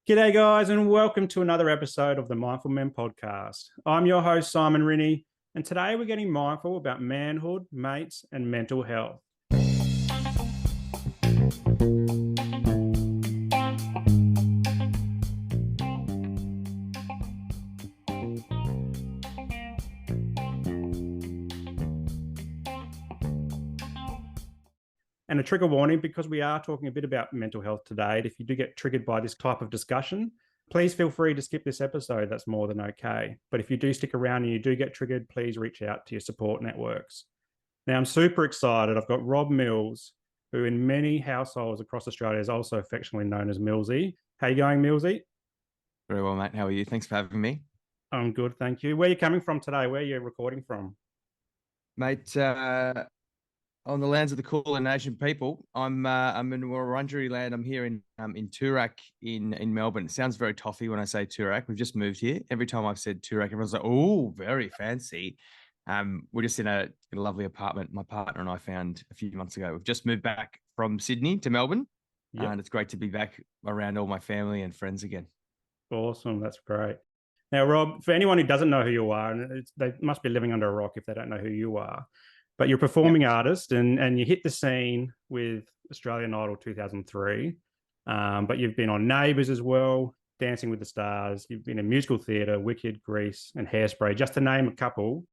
G'day, guys, and welcome to another episode of the Mindful Men podcast. I'm your host, Simon Rinnie, and today we're getting mindful about manhood, mates, and mental health. And a trigger warning, because we are talking a bit about mental health today. If you do get triggered by this type of discussion, please feel free to skip this episode. That's more than okay. But if you do stick around and you do get triggered, please reach out to your support networks. Now, I'm super excited. I've got Rob Mills, who in many households across Australia is also affectionately known as Millsy. How you going, Millsy? Very well, mate. How are you? Thanks for having me. I'm good, thank you. Where are you coming from today? Where are you recording from? Mate, on the lands of the Kulin Nation people, I'm in Wurundjeri land. I'm here in Toorak in Melbourne. It sounds very toffee when I say Toorak. We've just moved here. Every time I've said Toorak, everyone's like, "Oh, very fancy." We're just in a lovely apartment my partner and I found a few months ago. We've just moved back from Sydney to Melbourne, and it's great to be back around all my family and friends again. Awesome, that's great. Now, Rob, for anyone who doesn't know who you are, and they must be living under a rock if they don't know who you are, but you're a performing artist and you hit the scene with Australian Idol 2003, but you've been on Neighbours as well, Dancing with the Stars, you've been in musical theatre, Wicked, Grease, and Hairspray, just to name a couple.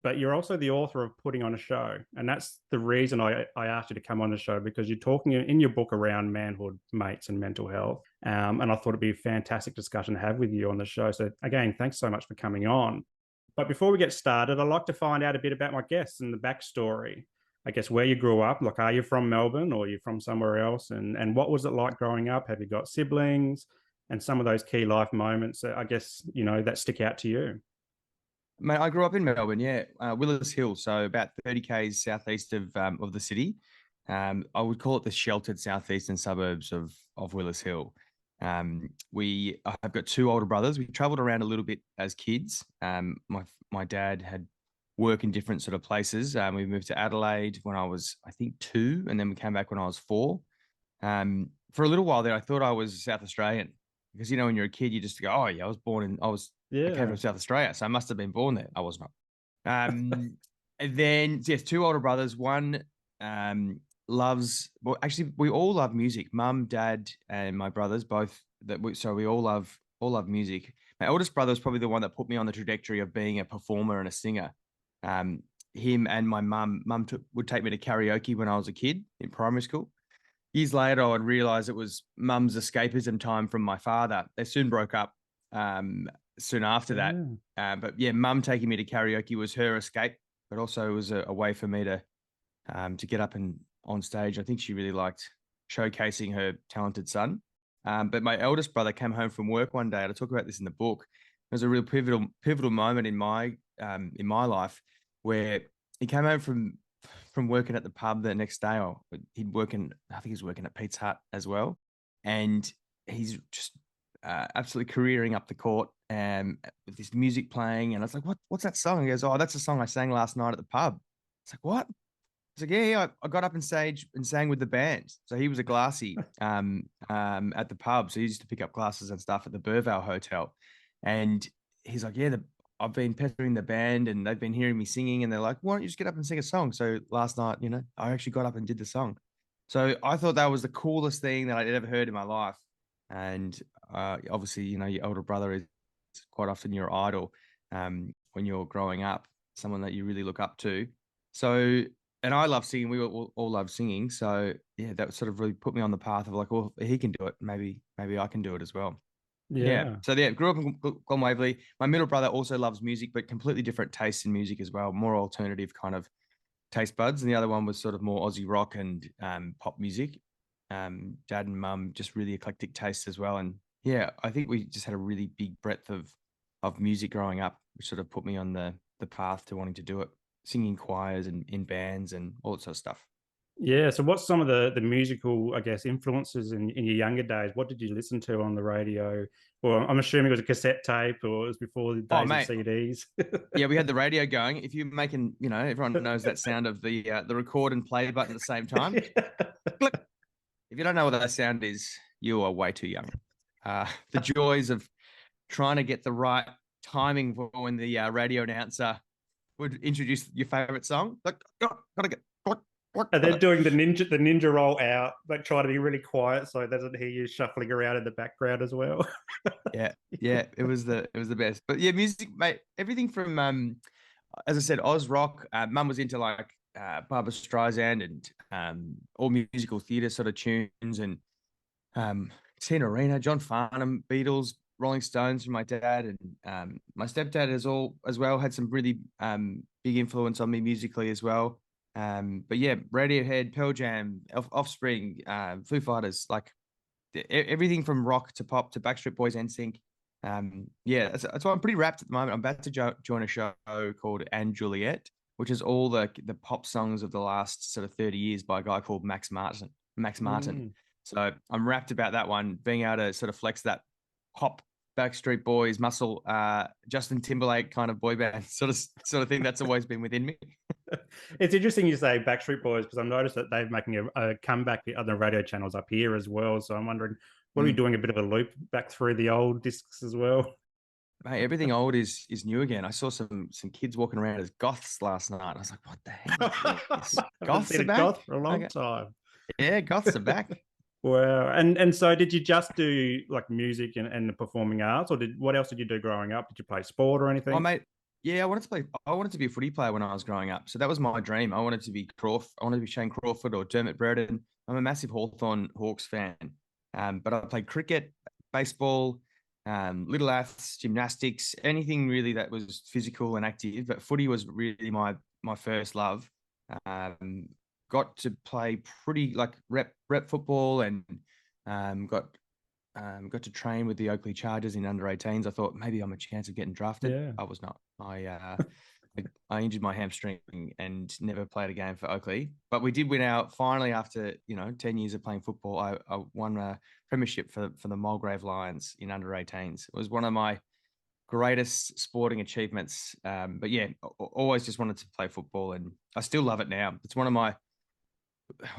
But you're also the author of Putting on a Show. And that's the reason I asked you to come on the show, because you're talking in your book around manhood, mates, and mental health. And I thought it'd be a fantastic discussion to have with you on the show. So again, thanks so much for coming on. But before we get started, I'd like to find out a bit about my guests and the backstory. I guess where you grew up. Like, are you from Melbourne or are you from somewhere else? And what was it like growing up? Have you got siblings? And some of those key life moments, I guess, that stick out to you. Mate, I grew up in Melbourne, Willis Hill, so about 30 k's southeast of the city. I would call it the sheltered southeastern suburbs of Willis Hill. I've got two older brothers. We travelled around a little bit as kids. My dad had work in different sort of places. We moved to Adelaide when I was, I think, 2, and then we came back when I was 4. For a little while there, I thought I was South Australian because when you're a kid, you just go, "Oh yeah, I came from South Australia, so I must have been born there." I was not. And then, yes, two older brothers. One loves, well, actually, we all love music. Mum, dad, and my brothers both. So we all love music. My eldest brother was probably the one that put me on the trajectory of being a performer and a singer. Him and my mum would take me to karaoke when I was a kid in primary school. Years later, I would realize it was mum's escapism time from my father. They soon broke up. Soon after that. But yeah, mum taking me to karaoke was her escape, but also it was a way for me to get up and on stage. I think she really liked showcasing her talented son. But my eldest brother came home from work one day, and I talk about this in the book. It was a real pivotal moment in my life where he came home from working at the pub the next day. I think he was working at Pete's Hut as well. And he's just absolutely careering up the court with this music playing. And I was like, what's that song? He goes, "Oh, that's a song I sang last night at the pub." It's like, "What?" It's like, yeah, I got up and sang with the band. So he was a glassy at the pub. So he used to pick up glasses and stuff at the Burvale Hotel. And he's like, "Yeah, I've been pestering the band and they've been hearing me singing, and they're like, why don't you just get up and sing a song?" So last night, I actually got up and did the song. So I thought that was the coolest thing that I'd ever heard in my life. And obviously, your older brother is quite often your idol when you're growing up, someone that you really look up to. So, and I love singing. We all love singing. So yeah, that sort of really put me on the path of like, well, he can do it. Maybe I can do it as well. Yeah. So yeah, grew up in Glen Waverley. My middle brother also loves music, but completely different tastes in music as well. More alternative kind of taste buds. And the other one was sort of more Aussie rock and pop music. Dad and mum just really eclectic tastes as well. And yeah, I think we just had a really big breadth of music growing up, which sort of put me on the path to wanting to do it, singing choirs and in bands and all that sort of stuff. Yeah. So what's some of the musical, I guess, influences in your younger days? What did you listen to on the radio? Or I'm assuming it was a cassette tape, or it was before the days of CDs. Yeah, we had the radio going. If you're making, everyone knows that sound of the record and play button at the same time. Click. If you don't know what that sound is, you are way too young. the joys of trying to get the right timing for when the radio announcer would introduce your favorite song. Like, gotta get. And they're doing the ninja roll out, like trying to be really quiet so it doesn't hear you shuffling around in the background as well. Yeah, it was the best. But yeah, music, mate, everything from as I said, Oz rock. Mum was into like Barbra Streisand and all musical theatre sort of tunes, and Tina Arena, John Farnham, Beatles, Rolling Stones from my dad, and my stepdad has all as well had some really big influence on me musically as well. But yeah, Radiohead, Pearl Jam, Offspring, Foo Fighters, like everything from rock to pop to Backstreet Boys, NSYNC. Yeah, that's why I'm pretty wrapped at the moment. I'm about to join a show called And Juliet, which is all the pop songs of the last sort of 30 years by a guy called Max Martin. So I'm wrapped about that one, being able to sort of flex that pop Backstreet Boys muscle, Justin Timberlake kind of boy band sort of thing that's always been within me. It's interesting you say Backstreet Boys because I've noticed that they're making a comeback the other radio channels up here as well. So I'm wondering, what are you doing a bit of a loop back through the old discs as well? Mate, everything old is new again. I saw some kids walking around as goths last night. I was like, what the heck is this? Goths are back? Goth for a long time. Yeah, goths are back. Wow. And so did you just do like music and the performing arts, or what else did you do growing up? Did you play sport or anything? Oh, mate. Yeah, I wanted to be a footy player when I was growing up. So that was my dream. I wanted to be Shane Crawford or Dermot Brereton. I'm a massive Hawthorn Hawks fan. But I played cricket, baseball, little aths, gymnastics, anything really that was physical and active. But footy was really my first love. Got to play pretty like rep football, and got to train with the Oakley Chargers in under 18s. I thought maybe I'm a chance of getting drafted. Yeah. I was not. I injured my hamstring and never played a game for Oakley. But we did win out finally after 10 years of playing football. I won a premiership for the Mulgrave Lions in under 18s. It was one of my greatest sporting achievements. But yeah, always just wanted to play football, and I still love it now. It's one of my.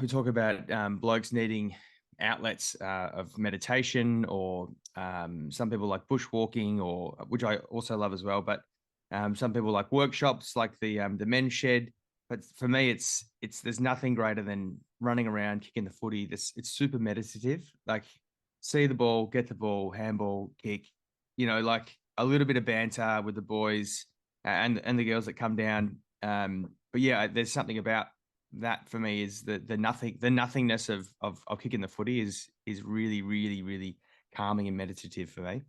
We talk about blokes needing outlets of meditation, or some people like bushwalking, or which I also love as well. But some people like workshops, like the men's shed. But for me, it's there's nothing greater than running around kicking the footy. It's super meditative. Like see the ball, get the ball, handball, kick. Like a little bit of banter with the boys and the girls that come down. But yeah, there's something about that for me is the nothingness of kicking the footy is really, really, really calming and meditative for me.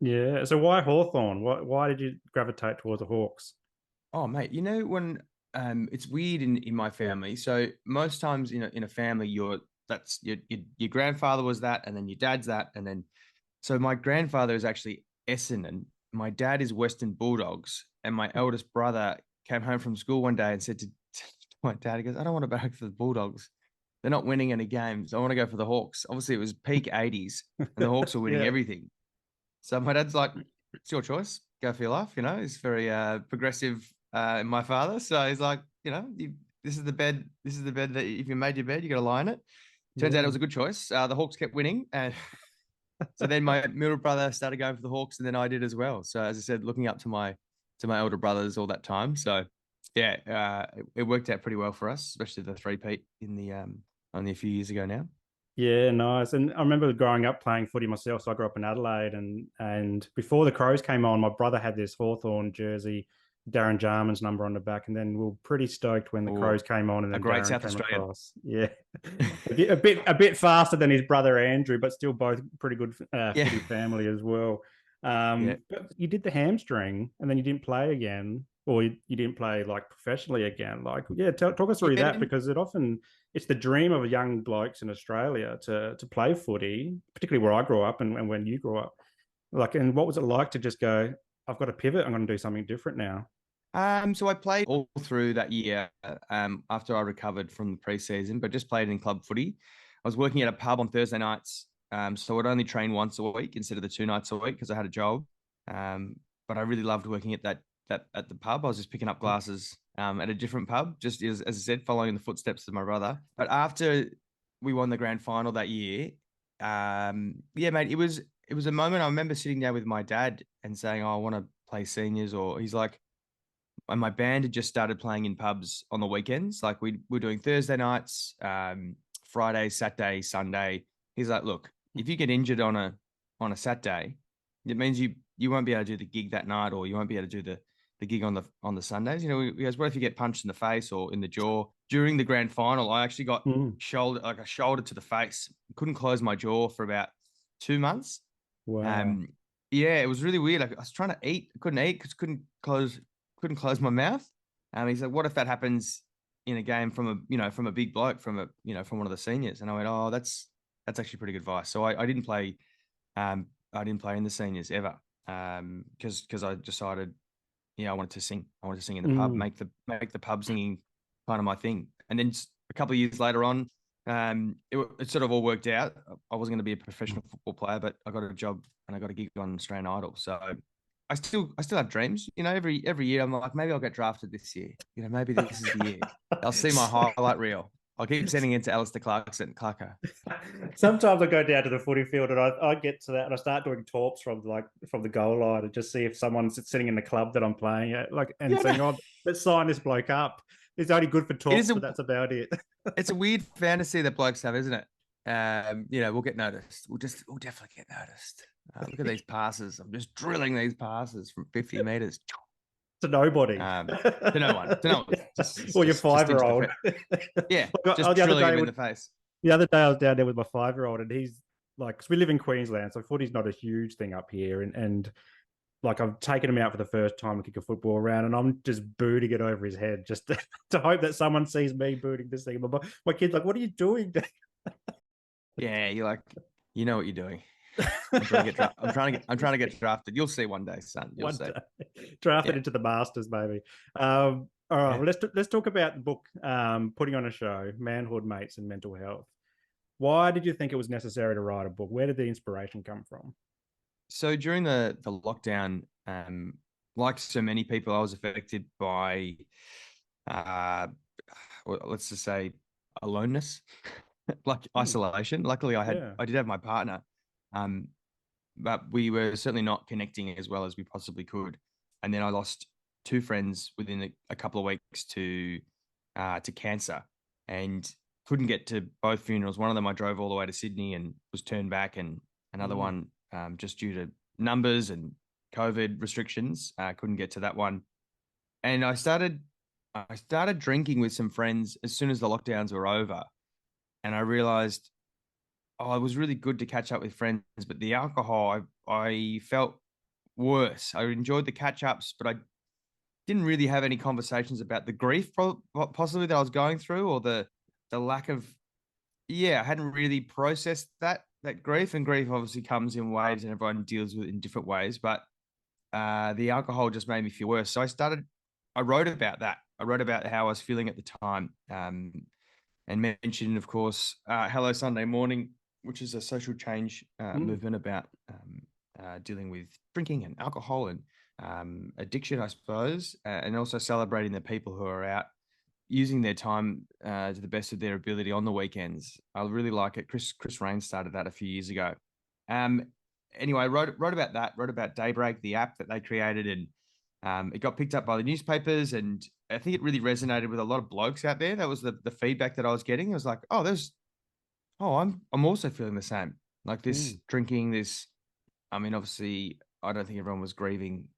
Yeah. So why Hawthorn? Why did you gravitate towards the Hawks? Oh, mate, when it's weird in my family. So most times in a family, your grandfather was that, and then your dad's that, and then so my grandfather is actually Essendon, my dad is Western Bulldogs, and my eldest brother came home from school one day and said to my dad, he goes, I don't want to back for the Bulldogs. They're not winning any games. I want to go for the Hawks. Obviously, it was peak 80s, and the Hawks were winning everything. So my dad's like, it's your choice. Go for your life. He's very progressive, my father. So he's like, this is the bed. This is the bed that if you made your bed, you got to lie in it. Turns out it was a good choice. The Hawks kept winning. And so then my middle brother started going for the Hawks, and then I did as well. So as I said, looking up to my older brothers all that time. So yeah, it worked out pretty well for us, especially the three-peat in the only a few years ago now. Yeah, nice. And I remember growing up playing footy myself. So I grew up in Adelaide, and before the Crows came on, my brother had this Hawthorn jersey, Darren Jarman's number on the back, and then we were pretty stoked when the Crows came on, and then a great Darren South came Australian. across. Yeah, a bit faster than his brother Andrew, but still both pretty good footy family as well. But you did the hamstring, and then you didn't play again, or you didn't play like professionally again. Like, yeah, talk us through that, because it's the dream of young blokes in Australia to play footy, particularly where I grew up and when you grew up. Like, and what was it like to just go, I've got to pivot, I'm going to do something different now? So I played all through that year after I recovered from the preseason, but just played in club footy. I was working at a pub on Thursday nights, so I'd only train once a week instead of the 2 nights a week because I had a job. But I really loved working at that at the pub. I was just picking up glasses at a different pub, just as I said, following in the footsteps of my brother. But after we won the grand final that year, yeah, mate, it was a moment I remember sitting down with my dad and saying, "Oh, I want to play seniors," or he's like, and my band had just started playing in pubs on the weekends. Like we were doing Thursday nights, Friday, Saturday, Sunday. He's like, "Look, if you get injured on a Saturday, it means you won't be able to do the gig that night, or you won't be able to do the gig on the Sundays. You know, he goes, what if you get punched in the face or in the jaw during the grand final? I actually got Mm. a shoulder to the face. Couldn't close my jaw for about 2 months. Wow. Yeah, it was really weird. Like I was trying to eat, couldn't eat because couldn't close my mouth. He's like, what if that happens in a game from a big bloke from one of the seniors? And I went, oh, that's actually pretty good advice. So I didn't play, I didn't play in the seniors ever, because I decided, yeah, I wanted to sing. I wanted to sing in the pub, Mm. make the pub singing kind of my thing. And then a couple of years later on, it sort of all worked out. I wasn't going to be a professional football player, but I got a job and I got a gig on Australian Idol. So I still have dreams. You know, every year I'm like, maybe I'll get drafted this year. You know, maybe this is the year. I'll see my highlight reel. I'll keep sending it to Alistair Clarker. Sometimes I go down to the footy field and I get to that and I start doing talks from the goal line and just see if someone's sitting in the club that I'm playing at, like, and saying, Yeah, "Oh, let's sign this bloke up." He's only good for it is talks, but that's about it. it's a weird fantasy that blokes have, isn't it? We'll get noticed. We'll definitely get noticed. Look at these passes. I'm just drilling these passes from 50 meters To nobody. to no one. To no one. Or your Just into the 5-year-old. yeah, Oh, just drilling him in the face. the other day I was down there with my 5-year-old, and he's like, 'cause we live in Queensland, so footy's not a huge thing up here, and like I've taken him out for the first time to kick a football around, and I'm just booting it over his head just to hope that someone sees me booting this thing. My kid's like, "What are you doing?" Yeah, you're like, you know what you're doing. I'm trying to get I'm trying to get drafted. You'll see one day, son. You'll One see. day, drafted Yeah. into the Masters, maybe. All right, Yeah. well, let's talk about the book, putting on a show, Manhood, Mates, and Mental Health. Why did you think it was necessary to write a book? Where did the inspiration come from? So during the lockdown, like so many people, I was affected by uh let's just say aloneness, like Hmm. isolation. Luckily, Yeah. I did have my partner, um, but we were certainly not connecting as well as we possibly could. And then I lost two friends within a couple of weeks to cancer, and couldn't get to both funerals. One of them I drove all the way to Sydney and was turned back, and another Mm. one, just due to numbers and COVID restrictions, couldn't get to that one. And I started drinking with some friends as soon as the lockdowns were over, and I realized, oh, it was really good to catch up with friends, but the alcohol, I felt worse. I enjoyed the catch ups, but I didn't really have any conversations about the grief possibly that I was going through, or the lack of, yeah, I hadn't really processed that grief. And grief obviously comes in waves and everyone deals with it in different ways, but the alcohol just made me feel worse. So I wrote about that. I wrote about how I was feeling at the time, and mentioned, of course, Hello Sunday Morning, which is a social change Mm. movement about dealing with drinking and alcohol and addiction, I suppose, and also celebrating the people who are out using their time to the best of their ability on the weekends. I really like it. Chris Rain started that a few years ago. Um, anyway, I wrote about that. Wrote about Daybreak, the app that they created, and it got picked up by the newspapers, and I think it really resonated with a lot of blokes out there. That was the feedback that I was getting. It was like, I'm also feeling the same. Like this Mm. drinking, this. I mean, obviously, I don't think everyone was grieving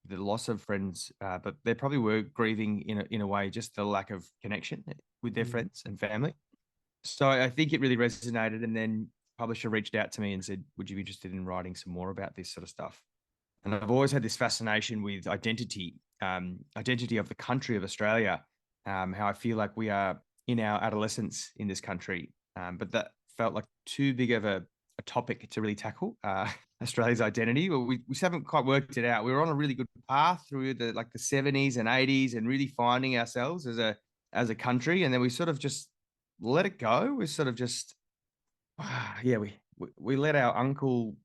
the loss of friends, but they probably were grieving in a way just the lack of connection with their Mm. friends and family. So I think it really resonated. And then publisher reached out to me and said, "Would you be interested in writing some more about this sort of stuff?" And I've always had this fascination with identity of the country of Australia, how I feel like we are in our adolescence in this country, but that felt like too big of a topic to really tackle. Australia's identity. Well, we just haven't quite worked it out. We were on a really good path through the 70s and 80s and really finding ourselves as a country, and then we sort of just let it go. We sort of just yeah, we let our Uncle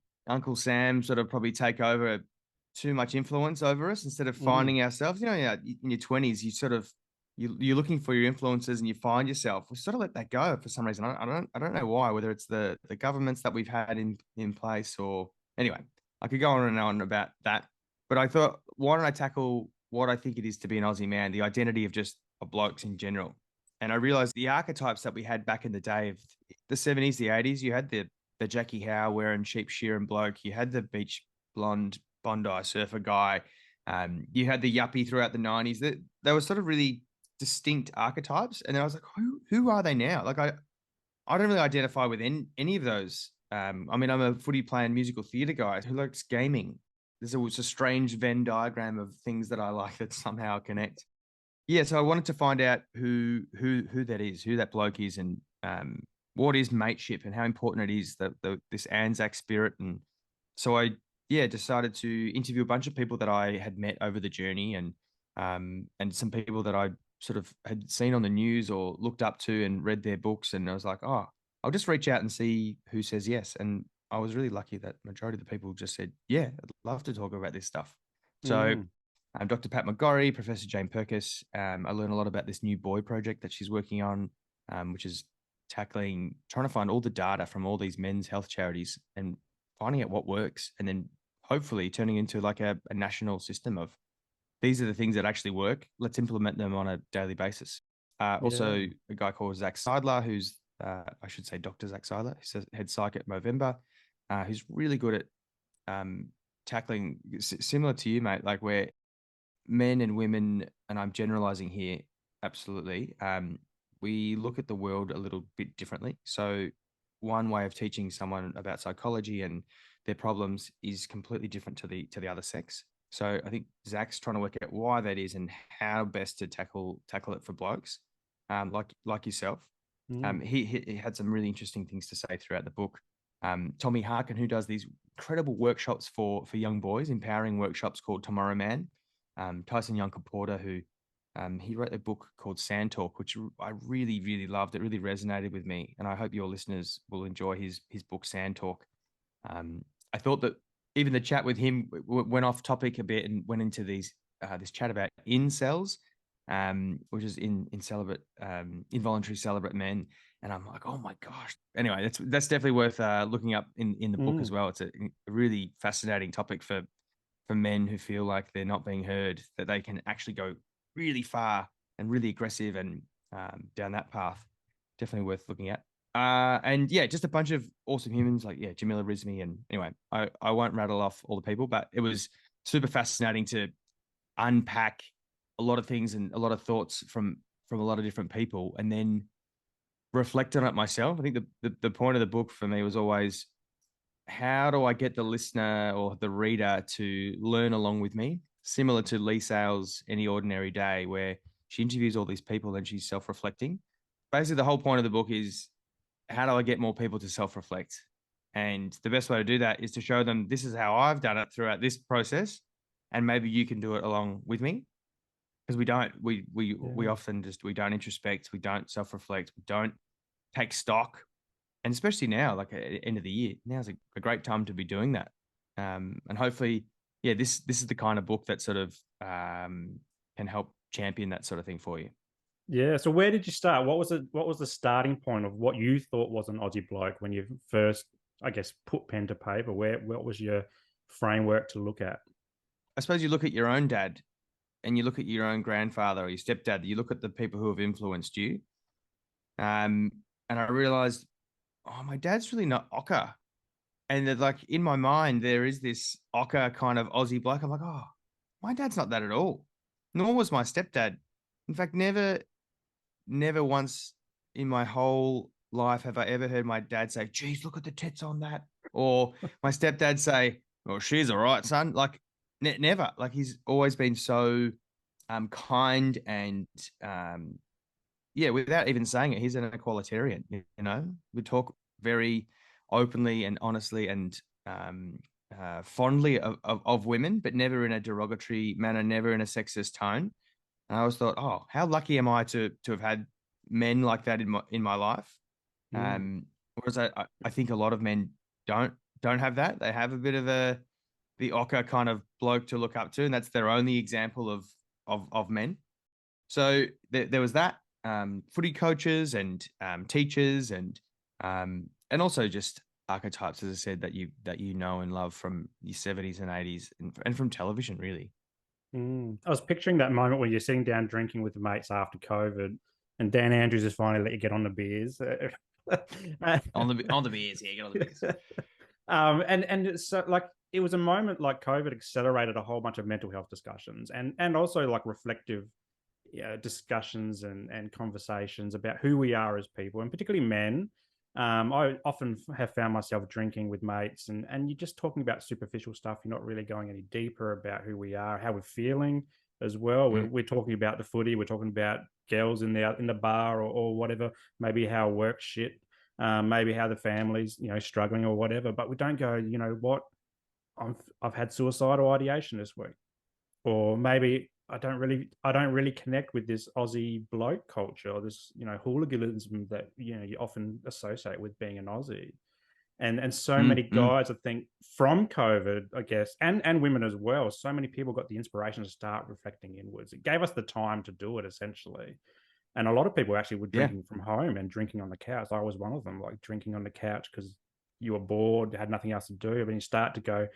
Sam sort of probably take over too much influence over us instead of Mm. finding ourselves. You know, yeah, in your 20s, you're looking for your influences and you find yourself. We sort of let that go for some reason. I don't know why. Whether it's the governments that we've had in place, or anyway, I could go on and on about that. But I thought, why don't I tackle what I think it is to be an Aussie man, the identity of just of blokes in general. And I realized the archetypes that we had back in the day of the 70s, the 80s. You had the Jackie Howe wearing sheep shearing bloke. You had the beach blonde Bondi surfer guy. You had the yuppie throughout the 90s. They were sort of really distinct archetypes. And then I was like, who are they now? Like I don't really identify with any of those. I mean, I'm a footy playing musical theatre guy who likes gaming. There's always a strange Venn diagram of things that I like that somehow connect. Yeah, so I wanted to find out who that is, who that bloke is, and what is mateship and how important it is that this Anzac spirit. And so I decided to interview a bunch of people that I had met over the journey, and some people that I sort of had seen on the news or looked up to and read their books. And I was like, oh, I'll just reach out and see who says yes. And I was really lucky that majority of the people just said, yeah, I'd love to talk about this stuff. So Dr. Pat McGorry, Professor Jane Perkis. I learned a lot about this new boy project that she's working on, which is trying to find all the data from all these men's health charities and finding out what works, and then hopefully turning into like a national system of these are the things that actually work. Let's implement them on a daily basis. Also, a guy called Zach Seidler, who's, I should say Dr. Zach Seidler, who's head psych at Movember, who's really good at tackling, similar to you, mate, like where men and women, and I'm generalizing here, absolutely, we look at the world a little bit differently. So one way of teaching someone about psychology and their problems is completely different to the other sex. So I think Zach's trying to work out why that is and how best to tackle it for blokes, like yourself. He had some really interesting things to say throughout the book. Tommy Harkin, who does these incredible workshops for young boys, empowering workshops called Tomorrow Man. Tyson Yunkaporta, who he wrote a book called Sand Talk, which I really, really loved. It really resonated with me, and I hope your listeners will enjoy his book Sand Talk. I thought that even the chat with him went off topic a bit and went into this chat about incels, which is in celibate, involuntary celibate men. And I'm like, oh my gosh. Anyway, that's definitely worth looking up in the book as well. It's a really fascinating topic for men who feel like they're not being heard, that they can actually go really far and really aggressive and down that path. Definitely worth looking at. And yeah, just a bunch of awesome humans like, Jamila Rizmi. And anyway, I won't rattle off all the people, but it was super fascinating to unpack a lot of things and a lot of thoughts from a lot of different people, and then reflect on it myself. I think the point of the book for me was always, how do I get the listener or the reader to learn along with me? Similar to Lee Sales' Any Ordinary Day, where she interviews all these people and she's self-reflecting. Basically, the whole point of the book is, how do I get more people to self-reflect? And the best way to do that is to show them, this is how I've done it throughout this process, and maybe you can do it along with me. Because we often we don't introspect, we don't self-reflect, we don't take stock. And especially now, like at the end of the year, now's a great time to be doing that. And hopefully, this is the kind of book that sort of can help champion that sort of thing for you. Yeah. So where did you start? What was the starting point of what you thought was an Aussie bloke when you first, I guess, put pen to paper? What was your framework to look at? I suppose you look at your own dad, and you look at your own grandfather or your stepdad. You look at the people who have influenced you. And I realized, oh, my dad's really not Ocker. And that, like, in my mind, there is this Ocker kind of Aussie bloke. I'm like, oh, my dad's not that at all. Nor was my stepdad. In fact, never once in my whole life have I ever heard my dad say, geez, look at the tits on that. Or my stepdad say, well, she's all right, son. Like, never. Like, he's always been so kind and, without even saying it, he's an equalitarian, We talk very openly and honestly and fondly of women, but never in a derogatory manner, never in a sexist tone. And I always thought, oh, how lucky am I to have had men like that in my life? Whereas I think a lot of men don't have that. They have a bit of the Ocker kind of bloke to look up to, and that's their only example of men. So there was that, footy coaches and teachers and also just archetypes, as I said, that you know and love from your 70s and 80s and from television, really. I was picturing that moment where you're sitting down drinking with the mates after COVID, and Dan Andrews has finally let you get on the beers. On the beers, yeah, get on the beers. And so like it was a moment like COVID accelerated a whole bunch of mental health discussions and also like reflective, yeah, discussions and conversations about who we are as people, and particularly men. I often have found myself drinking with mates, and you're just talking about superficial stuff. You're not really going any deeper about who we are, how we're feeling as well. Mm. We're talking about the footy. We're talking about girls in the bar or whatever. Maybe how work shit. Maybe how the family's struggling or whatever. But we don't go. You know what? I've had suicidal ideation this week, or maybe I don't really connect with this Aussie bloke culture or this hooliganism that you often associate with being an Aussie. And so Mm, many mm, guys, I think, from COVID, I guess, and women as well, so many people got the inspiration to start reflecting inwards. It gave us the time to do it, essentially. And a lot of people actually were yeah. drinking from home and drinking on the couch. I was one of them, like drinking on the couch because you were bored, had nothing else to do. But you start to go,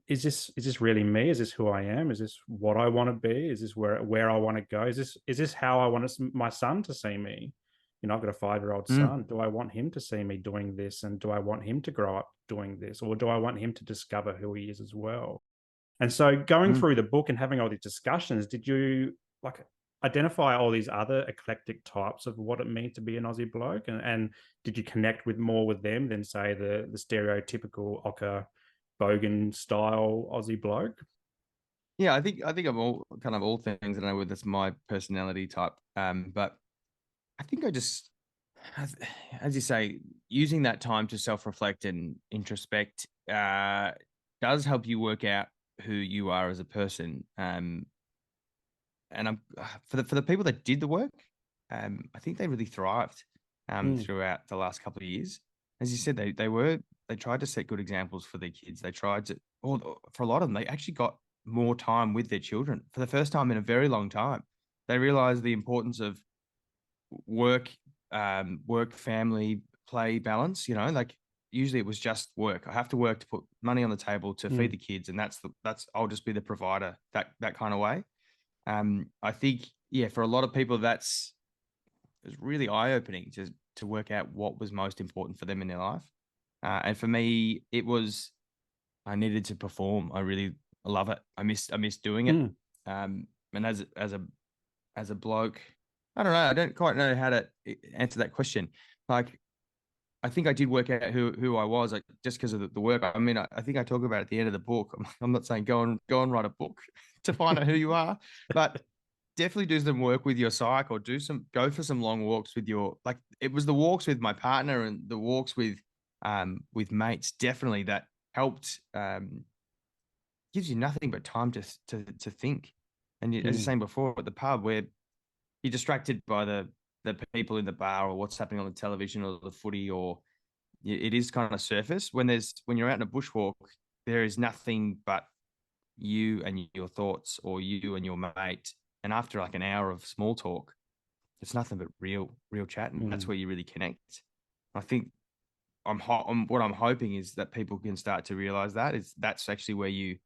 is this really me? Is this who I am? Is this what I want to be? Is this where I want to go? Is this how I want my son to see me? I've got a 5-year-old Mm, son. Do I want him to see me doing this, and do I want him to grow up doing this, or do I want him to discover who he is as well? And so, going mm. through the book and having all these discussions, did you like identify all these other eclectic types of what it means to be an Aussie bloke, and did you connect with more with them than say the stereotypical Ocker Bogan style Aussie bloke? Yeah, I think I'm all kind of all things. I don't know whether that's my personality type. But I think I just, as, as you say, using that time to self-reflect and introspect does help you work out who you are as a person. And I'm for the people that did the work, I think they really thrived Mm, throughout the last couple of years. As you said, they tried to set good examples for their kids. They tried to, or for a lot of them, they actually got more time with their children for the first time in a very long time. They realized the importance of work, work, family, play balance. Like usually it was just work. I have to work to put money on the table to feed mm, the kids, and that's I'll just be the provider that kind of way. I think, yeah, for a lot of people, it's really eye opening to work out what was most important for them in their life. And for me, it was I needed to perform. I love it. I miss doing it. mm, And as a bloke, I don't know. I don't quite know how to answer that question. Like, I think I did work out who I was, like just because of the work. I mean, I think I talk about it at the end of the book. I'm not saying go and write a book to find out who you are, but definitely do some work with your psyche, or go for some long walks with your, like it was the walks with my partner and the walks with mates, definitely, that helped, gives you nothing but time to think. And as you're mm, saying before, at the pub, where you're distracted by the people in the bar or what's happening on the television or the footy, or it is kind of surface. When you're out in a bushwalk, there is nothing but you and your thoughts, or you and your mate. And after like an hour of small talk, it's nothing but real chat, and that's mm, where you really connect. I think what I'm hoping is that people can start to realize that's actually where you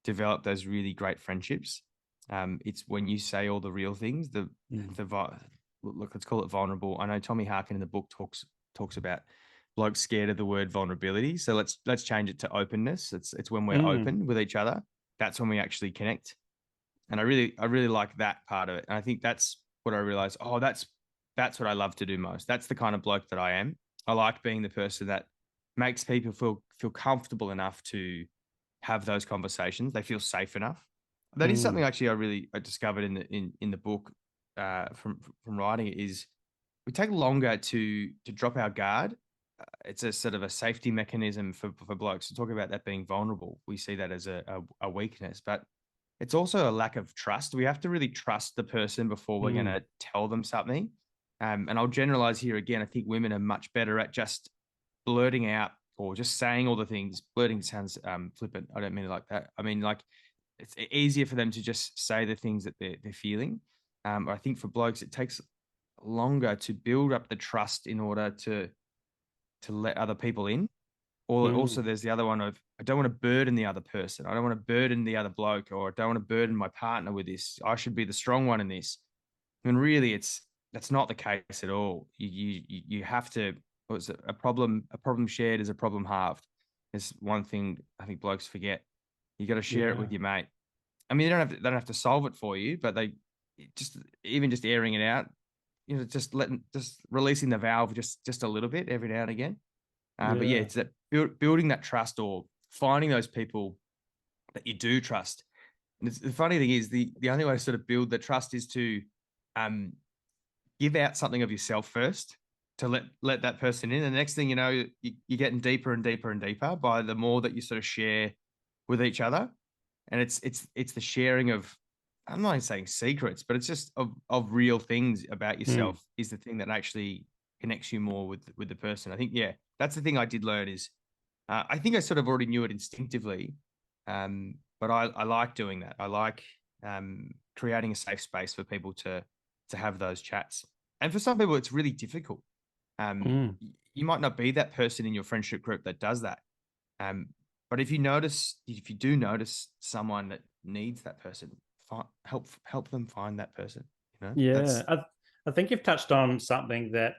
develop those really great friendships. It's when you say all the real things, mm, look, let's call it vulnerable. I know Tommy Harkin in the book talks about blokes scared of the word vulnerability. So let's change it to openness. It's when we're mm, open with each other, that's when we actually connect. And I really like that part of it. And I think that's what I realized. Oh, that's what I love to do most. That's the kind of bloke that I am. I like being the person that makes people feel comfortable enough to have those conversations. They feel safe enough. That is mm, something actually I discovered in the book, from writing it, is we take longer to drop our guard. It's a sort of a safety mechanism for blokes to talk about that being vulnerable. We see that as a weakness, but it's also a lack of trust. We have to really trust the person before we're going mm, to tell them something. And I'll generalize here again. I think women are much better at just blurting out or just saying all the things. Blurting sounds flippant. I don't mean it like that. I mean, like, it's easier for them to just say the things that they're feeling. I think for blokes, it takes longer to build up the trust in order to let other people in. Or also Mm. there's the other one of, I don't want to burden the other person. I don't want to burden the other bloke, or I don't want to burden my partner with this. I should be the strong one in this. And really that's not the case at all. You have to, what's it, a problem shared is a problem halved. It's one thing I think blokes forget. You got to share it Yeah. with your mate. I mean, they don't have to solve it for you, but they just airing it out, just releasing the valve just a little bit every now and again. But yeah, Yeah. it's that building that trust, or finding those people that you do trust. And the funny thing is, the only way to sort of build the trust is to um, give out something of yourself first, to let that person in. And the next thing you know, you're getting deeper and deeper and deeper by the more that you sort of share with each other. And it's the sharing of, I'm not even saying secrets, but it's just of real things about Mm. yourself is the thing that actually connects you more with the person. I think, yeah, that's the thing I did learn is, I think I sort of already knew it instinctively, but I like doing that. I like creating a safe space for people to have those chats. And for some people, it's really difficult. Mm. You might not be that person in your friendship group that does that. Um, but if you do notice someone that needs that person, help them find that person. Yeah. That's I think you've touched on something that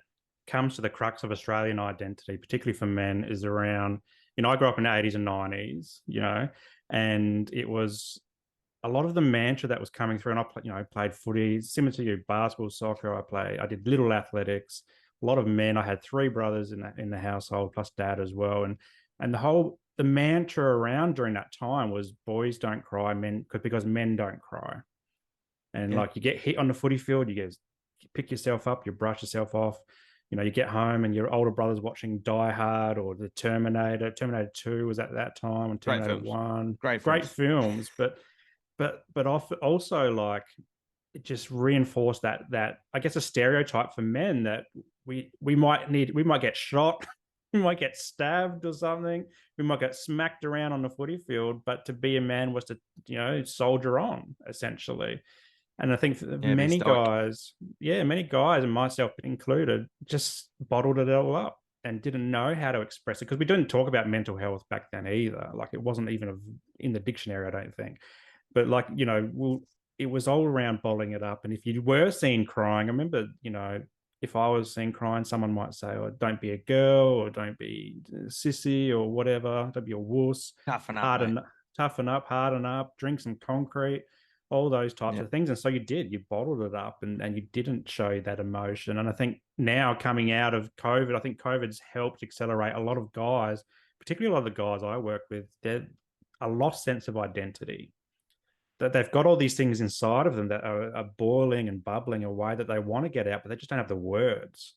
comes to the crux of Australian identity, particularly for men, is around, I grew up in the 80s and 90s, and it was a lot of the mantra that was coming through. And played footy, similar to you, basketball, soccer. I did little athletics. A lot of men. I had three brothers in the household, plus dad as well. And the mantra around during that time was boys don't cry, men, because men don't cry. And yeah, like you get hit on the footy field, you pick yourself up, you brush yourself off. You get home and your older brother's watching Die Hard or the Terminator. Terminator 2 was at that time, and great Terminator films, 1. great Great films. films, but also like it just reinforced that I guess a stereotype for men that we might get shot, we might get stabbed or something, we might get smacked around on the footy field, but to be a man was to soldier on essentially. And I think for Yeah, be many stoic. guys, yeah, many guys, and myself included, just bottled it all up and didn't know how to express it, because we didn't talk about mental health back then either. Like it wasn't even in the dictionary, I don't think. But like, it was all around bottling it up. And if you were seen crying, I remember, if I was seen crying, someone might say, "Oh, don't be a girl," or "Don't be a sissy," or whatever. "Don't be a wuss." Toughen up, mate. Harden, toughen up, harden up, drink some concrete, all those types Yeah, of things. And so you bottled it up, and you didn't show that emotion. And I think now, coming out of COVID, I think COVID's helped accelerate a lot of guys, particularly a lot of the guys I work with, they're a lost sense of identity, that they've got all these things inside of them that are boiling and bubbling away that they want to get out, but they just don't have the words.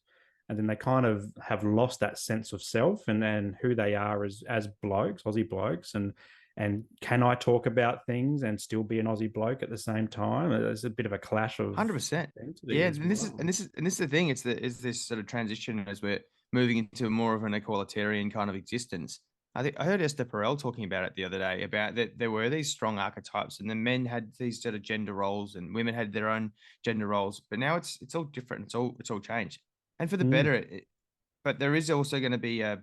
And then they kind of have lost that sense of self and then who they are as blokes, Aussie blokes. And can I talk about things and still be an Aussie bloke at the same time? There's a bit of a clash of 100%. identity Yeah, as and well. this is the thing. Is this sort of transition as we're moving into more of an equalitarian kind of existence. I think I heard Esther Perel talking about it the other day, about that there were these strong archetypes, and the men had these sort of gender roles, and women had their own gender roles. But now it's all different. It's all changed, and for the Mm, better. But there is also going to be a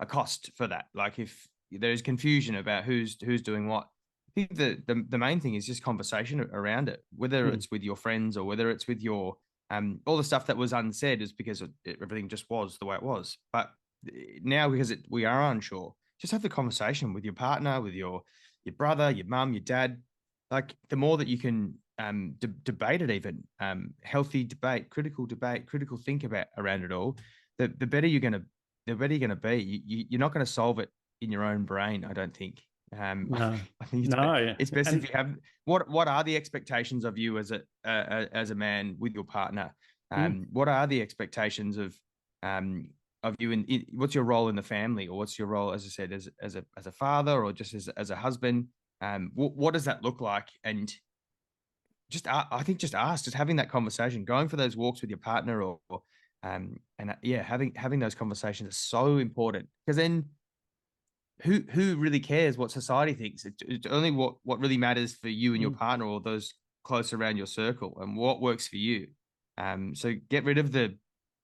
cost for that. Like if there's confusion about who's doing what. I think the main thing is just conversation around it, whether mm, it's with your friends or whether it's with your all the stuff that was unsaid is because everything just was the way it was. But now because we are unsure, just have the conversation with your partner, with your brother, your mum, your dad. Like the more that you can debate it, even healthy debate, critical think about around it all, the better you're gonna be. You're not going to solve it in your own brain, I don't think. no, I think no. it's best if And you have what are the expectations of you as a man with your partner? mm, What are the expectations of you in what's your role in the family, or what's your role, as I said, as a father, or just as a husband? What does that look like? And I think just ask, just having that conversation, going for those walks with your partner, or and yeah, having those conversations is so important, because then who really cares what society thinks? It's only what really matters for you and your mm, partner, or those close around your circle and what works for you. So get rid of the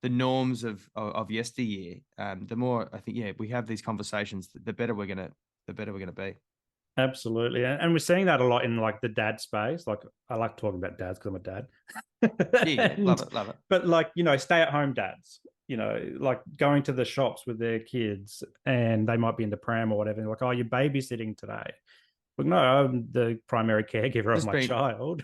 norms of yesteryear. The more I think, we have these conversations, the better we're gonna be. Absolutely. And we're seeing that a lot in like the dad space. Like I like talking about dads because I'm a dad. Yeah, love it, love it. But like, stay-at-home dads, like going to the shops with their kids and they might be in the pram or whatever. Like, oh, you're babysitting today. But no, I'm the primary caregiver of Just my being, child.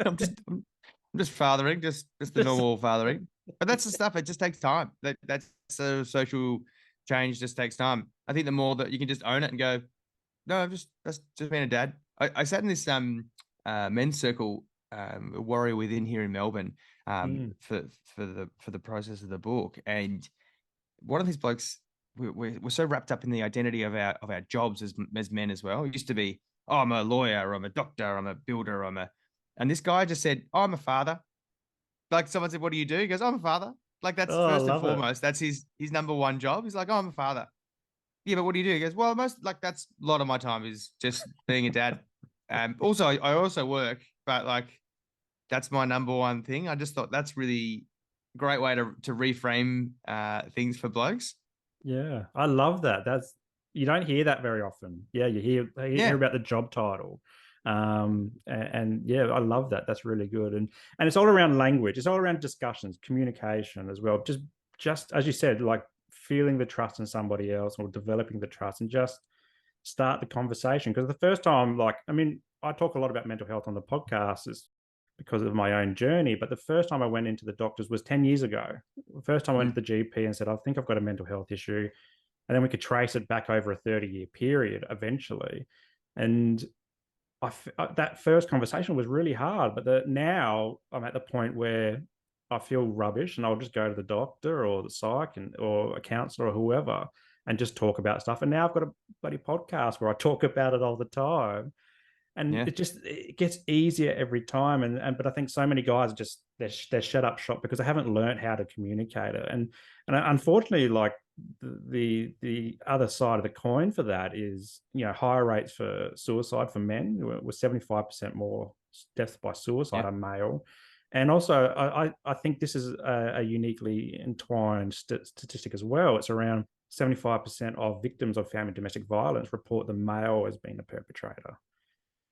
I'm just fathering, just the normal fathering. But that's the stuff. It just takes time. That's the social change. Just takes time. I think the more that you can just own it and go, no, that's just being a dad. I sat in this men's circle, warrior within here in Melbourne, for the process of the book, and one of these blokes, we're so wrapped up in the identity of our jobs as men as well. It used to be, oh, I'm a lawyer, or I'm a doctor, or I'm a builder, and this guy just said, oh, I'm a father. Like someone said, what do you do? He goes, I'm a father. Like that's Oh, I first and love it. foremost. That's his number one job. He's like, oh, I'm a father. Yeah, but what do you do? He goes, well, that's a lot of my time is just being a dad. Also, I also work, but like that's my number one thing. I just thought that's really a great way to reframe things for blokes. Yeah, I love that. You don't hear that very often. Yeah, you hear Yeah, about the job title. And yeah, I love that. That's really good. And it's all around language. It's all around discussions, communication as well. Just as you said, like feeling the trust in somebody else or developing the trust and just start the conversation. Because the first time, like, I mean, I talk a lot about mental health on the podcast is because of my own journey. But the first time I went into the doctors was 10 years ago. The first time I went to the GP and said, I think I've got a mental health issue. And then we could trace it back over a 30-year period eventually. And that first conversation was really hard. But now I'm at the point where I feel rubbish and I'll just go to the doctor or the psych or a counselor or whoever and just talk about stuff. And now I've got a bloody podcast where I talk about it all the time, and yeah, it gets easier every time. But I think so many guys are just they're shut up shop because they haven't learned how to communicate it. And unfortunately, like the other side of the coin for that is higher rates for suicide for men. We're 75% more deaths by suicide yeah, are male. And also, I think this is a uniquely entwined statistic as well. It's around 75% of victims of family domestic violence report the male as being the perpetrator.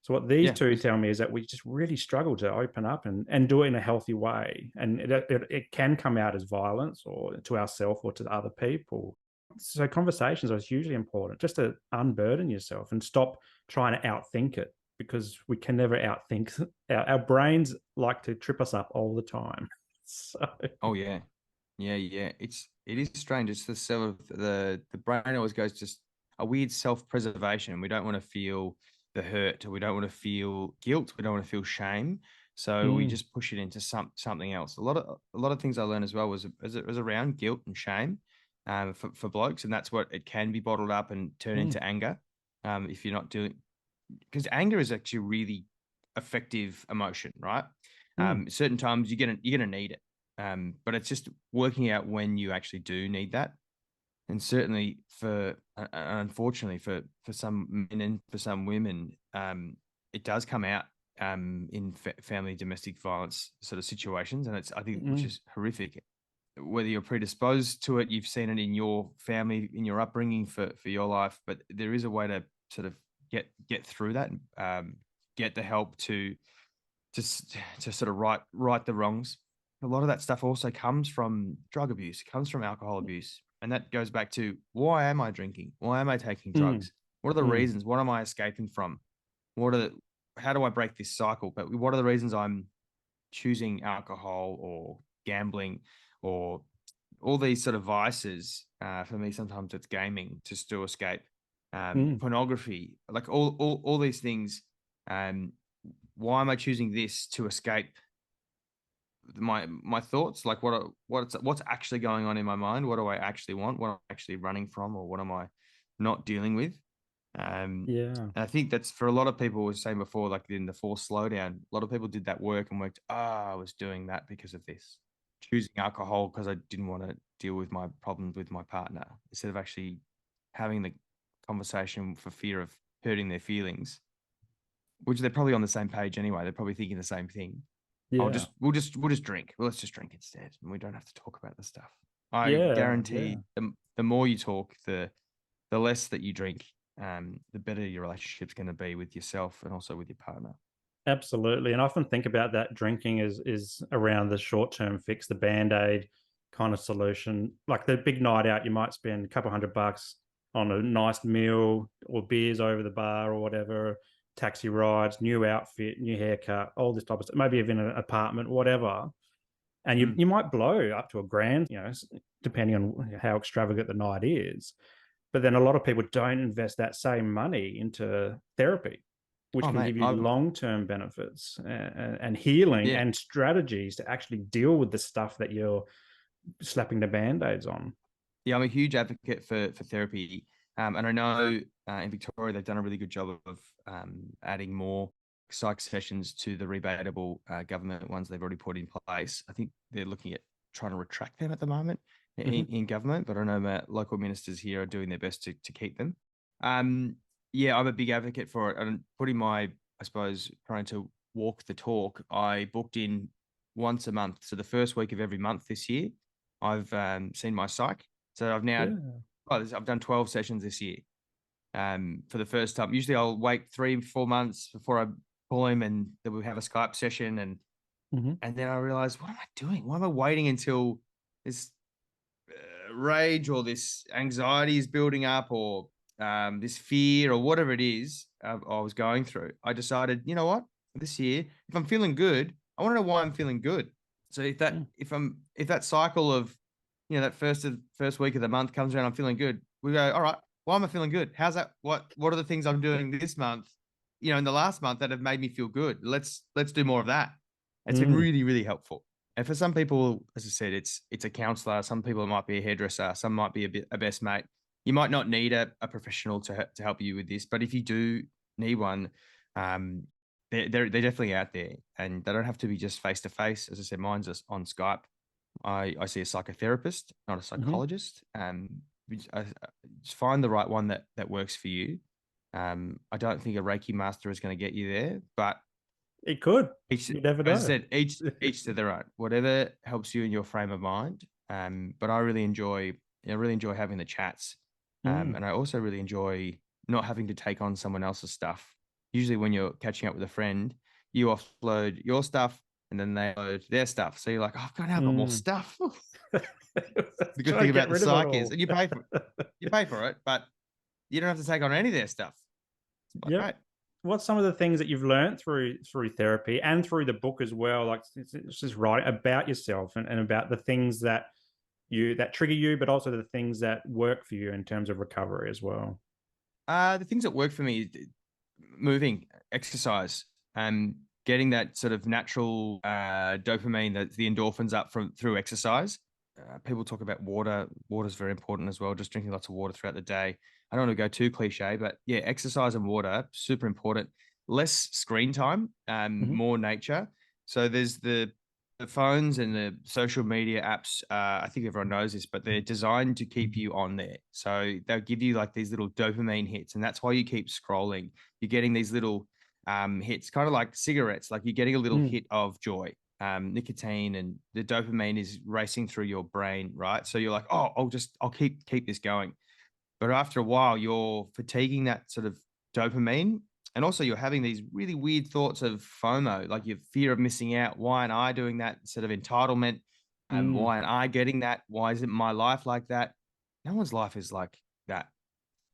So what these yeah. two tell me is that we just really struggle to open up and do it in a healthy way. And it can come out as violence or to ourselves or to other people. So conversations are hugely important just to unburden yourself and stop trying to outthink it, because we can never outthink. Our brains like to trip us up all the time. So Oh yeah, yeah. It is strange. It's the sort of the brain always goes just a weird self-preservation. We don't want to feel the hurt, or we don't want to feel guilt. We don't want to feel shame. So we mm, just push it into something else. A lot of things I learned as well was around guilt and shame, for blokes, and that's what it can be bottled up and turn mm, into anger, if you're not doing, because anger is actually a really effective emotion, right? mm, Certain times you're gonna need it, but it's just working out when you actually do need that. And certainly unfortunately for some men and for some women, it does come out in family domestic violence sort of situations, and I think which mm. is horrific. Whether you're predisposed to it, you've seen it in your family, in your upbringing for your life, but there is a way to sort of get through that, get the help to sort of right the wrongs. A lot of that stuff also comes from drug abuse, comes from alcohol abuse, and that goes back to, why am I drinking? Why am I taking Mm, drugs? What are the mm, reasons? What am I escaping from? How do I break this cycle? But what are the reasons I'm choosing alcohol or gambling or all these sort of vices? For me, sometimes it's gaming just to escape, mm. pornography, like all these things. Um, why am I choosing this to escape my thoughts? Like what's actually going on in my mind? What do I actually want? What am I actually running from, or what am I not dealing with? Yeah. And I think that's for a lot of people, was saying before, like in the forced slowdown, a lot of people did that work and worked, I was doing that because of this. Choosing alcohol because I didn't want to deal with my problems with my partner, instead of actually having the conversation for fear of hurting their feelings. which they're probably on the same page anyway. They're probably thinking the same thing. Yeah. We'll just drink. Well, let's just drink instead, and we don't have to talk about the stuff. I Yeah. Yeah. guarantee the more you talk, the less that you drink, the better your relationship's going to be with yourself and also with your partner. Absolutely. And I often think about that drinking is around the short-term fix, the band-aid kind of solution. Like the big night out, you might spend a couple $100 on a nice meal or beers over the bar or whatever, taxi rides, new outfit, new haircut, all this type of stuff, maybe even an apartment, whatever. And you, Mm. you might blow up to $1,000, depending on how extravagant the night is. But then a lot of people don't invest that same money into therapy, which Oh, can mate, give you long-term benefits and healing yeah, and strategies to actually deal with the stuff that you're slapping the band-aids on. yeah, I'm a huge advocate for therapy, and I know in Victoria they've done a really good job of adding more psych sessions to the rebatable government ones they've already put in place. I think they're looking at trying to retract them at the moment Mm-hmm. in government, but I know my local ministers here are doing their best to keep them. Um, yeah, I'm a big advocate for it, and putting my, I suppose, trying to walk the talk. I booked in once a month, so the first week of every month this year, I've seen my psych. So I've now, Yeah. I've done 12 sessions this year. For the first time. Usually I'll wait 3, 4 months before I pull him, and then we have a Skype session, Mm-hmm. and then I realized, what am I doing? Why am I waiting until this rage or this anxiety is building up, or this fear or whatever it is I was going through? I decided, you know what? This year, if I'm feeling good, I want to know why I'm feeling good. So if that cycle of, that first week of the month comes around, I'm feeling good. We go, all right, why am I feeling good? How's that? What are the things I'm doing this month, in the last month that have made me feel good? Let's do more of that. It's been Mm. really, really helpful. And for some people, as I said, it's a counselor. Some people, it might be a hairdresser. Some might be a best mate. You might not need a professional to help you with this, but if you do need one, um, they're definitely out there, and they don't have to be just face to face. As I said, mine's just on Skype. I see a psychotherapist, not a Mm-hmm. psychologist. Just find the right one that works for you. I don't think a Reiki master is going to get you there, but It could. each, You never as I know. said, each to their own. Whatever helps you in your frame of mind. But I really enjoy having the chats. Mm. And I also really enjoy not having to take on someone else's stuff. Usually, when you're catching up with a friend, you offload your stuff and then they load their stuff. So you're like, oh, God, now I've got more Mm. stuff. The good Try thing to get about the rid of it psych is, all. and you pay for it, but you don't have to take on any of their stuff. It's like, Yep. great. What's some of the things that you've learned through therapy and through the book as well? Like it's just writing about yourself and about the things that trigger you, but also the things that work for you in terms of recovery as well. The things that work for me, moving, exercise, getting that sort of natural dopamine, the endorphins up from through exercise. People talk about water. Water is very important as well. Just drinking lots of water throughout the day. I don't want to go too cliche, but yeah, exercise and water, super important. Less screen time, Mm-hmm. more nature. So there's the phones and the social media apps. I think everyone knows this, but they're designed to keep you on there. So they'll give you like these little dopamine hits, and that's why you keep scrolling. You're getting these little hits, kind of like cigarettes. Like you're getting a little Mm. hit of joy, nicotine, and the dopamine is racing through your brain, right? So you're like, oh, I'll keep this going. But after a while, you're fatiguing that sort of dopamine. And also, you're having these really weird thoughts of FOMO, like your fear of missing out. Why aren't I doing that? Sort of entitlement. Mm. Why aren't I getting that? Why isn't my life like that? No one's life is like that.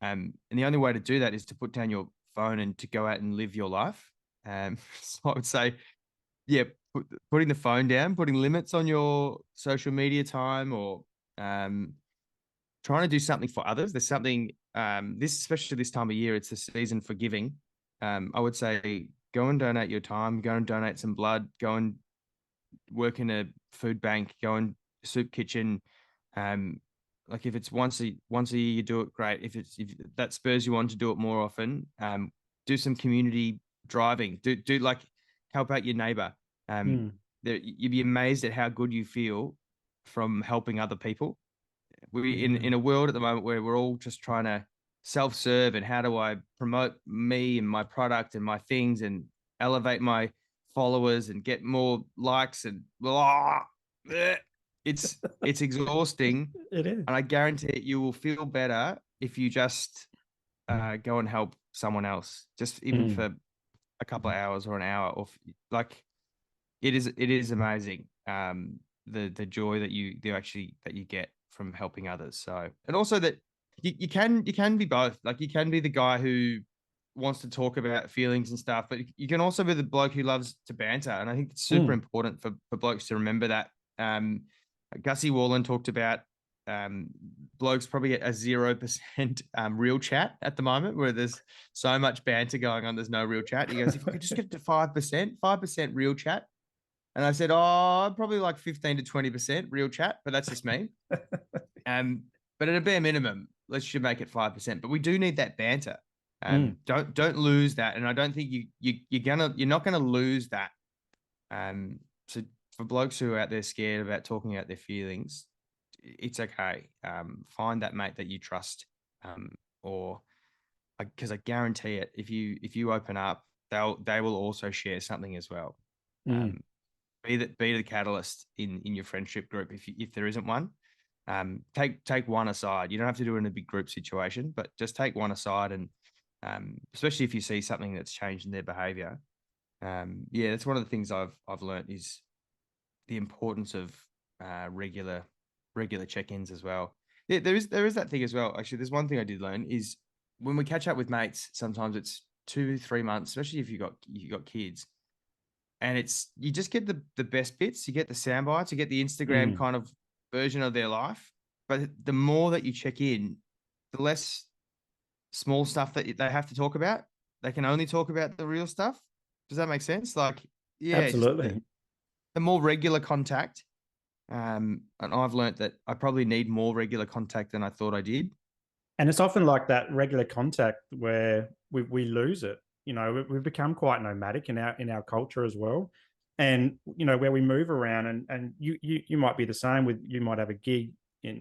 And the only way to do that is to put down your phone and to go out and live your life. So I would say, yeah, putting the phone down, putting limits on your social media time, or um, trying to do something for others. There's something, especially this time of year, it's the season for giving. I would say go and donate your time, go and donate some blood, go and work in a food bank, go and soup kitchen. Um, like if it's once a year, you do it, great. If that spurs you on to do it more often, do some community driving. Do like help out your neighbor. Um, Mm. you'd be amazed at how good you feel from helping other people. We Yeah. in a world at the moment where we're all just trying to self-serve and how do I promote me and my product and my things and elevate my followers and get more likes and it's exhausting. It is. And I guarantee it, you will feel better if you just go and help someone else, just even for a couple of hours or an hour, or like it is amazing. The joy that you get from helping others. So, and also that you can be both. Like you can be the guy who wants to talk about feelings and stuff, but you can also be the bloke who loves to banter. And I think it's super important for blokes to remember that. Gussie Warland talked about blokes probably at a 0% real chat at the moment, where there's so much banter going on, there's no real chat. He goes, if I could just get to 5% real chat. And I said, oh, probably like 15 to 20% real chat, but that's just me. But at a bare minimum, let's should make it 5%. But we do need that banter. Don't lose that. And I don't think you're not gonna lose that. So for blokes who are out there scared about talking out their feelings, it's okay. Find that mate that you trust, or because I guarantee it, if you open up, they will also share something as well. Be the catalyst in your friendship group if there isn't one. Take one aside. You don't have to do it in a big group situation, but just take one aside, and especially if you see something that's changed in their behavior. That's one of the things I've learned is the importance of regular check-ins as well. Yeah, there is that thing as well. Actually, there's one thing I did learn is when we catch up with mates, sometimes it's 2-3 months, especially if you got kids. And you just get the best bits, you get the sound bites, you get the Instagram kind of version of their life. But the more that you check in, the less small stuff that they have to talk about. They can only talk about the real stuff. Does that make sense? Like, yeah, Absolutely. The more regular contact. And I've learned that I probably need more regular contact than I thought I did. And it's often like that regular contact where we lose it. You know, we've become quite nomadic in our culture as well. And, you know, where we move around and you might be the same with, you might have a gig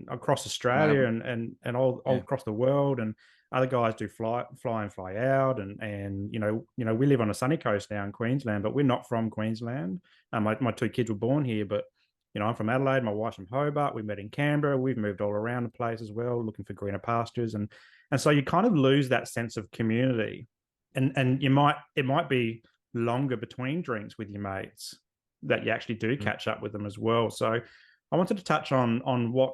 across Australia and all across the world, and other guys do fly and fly out. And you know, we live on a sunny coast now in Queensland, but we're not from Queensland. My two kids were born here, but you know, I'm from Adelaide, my wife's from Hobart, we met in Canberra, we've moved all around the place as well, looking for greener pastures. And so you kind of lose that sense of community. And it might be longer between drinks with your mates that you actually do catch up with them as well. So I wanted to touch on what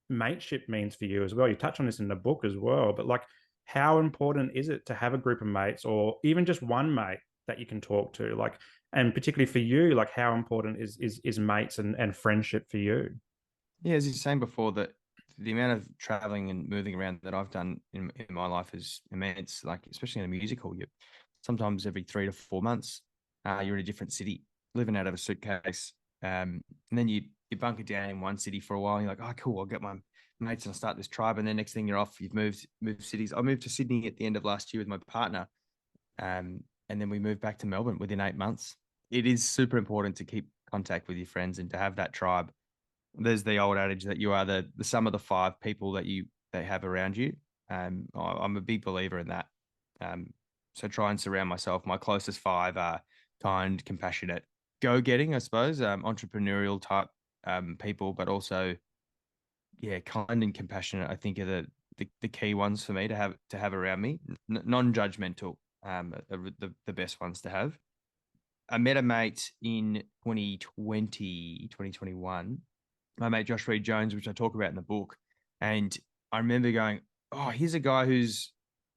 mateship means for you as well. You touch on this in the book as well, but like, how important is it to have a group of mates, or even just one mate that you can talk to? Like, and particularly for you, like, how important is mates and friendship for you? Yeah, as you were saying before, that the amount of traveling and moving around that I've done in my life is immense. Like, especially in a musical, you sometimes every 3 to 4 months, you're in a different city, living out of a suitcase, and then you bunker down in one city for a while. And you're like, oh, cool, I'll get my mates and I'll start this tribe. And then next thing you're off, you've moved cities. I moved to Sydney at the end of last year with my partner, and then we moved back to Melbourne within 8 months. It is super important to keep contact with your friends and to have that tribe. There's the old adage that you are the sum of the 5 people that they have around you. I'm a big believer in that. So try and surround myself. My closest 5 are kind, compassionate, go-getting, I suppose, entrepreneurial type people, but also, yeah, kind and compassionate, I think, are the key ones for me to have around me. Non-judgmental, are the best ones to have. I met a mate in 2021, my mate Josh Reed Jones, which I talk about in the book. And I remember going, oh, here's a guy who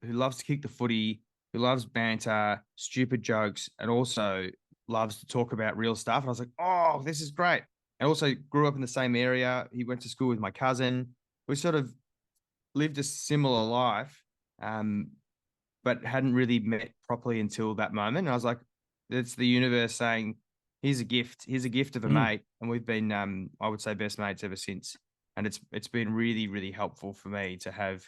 loves to kick the footy, who loves banter, stupid jokes, and also loves to talk about real stuff. And I was like, oh, this is great. And also grew up in the same area. He went to school with my cousin. We sort of lived a similar life, but hadn't really met properly until that moment. And I was like, it's the universe saying, here's a gift. Here's a gift of a mate. And we've been, I would say, best mates ever since. And it's been really, really helpful for me to have.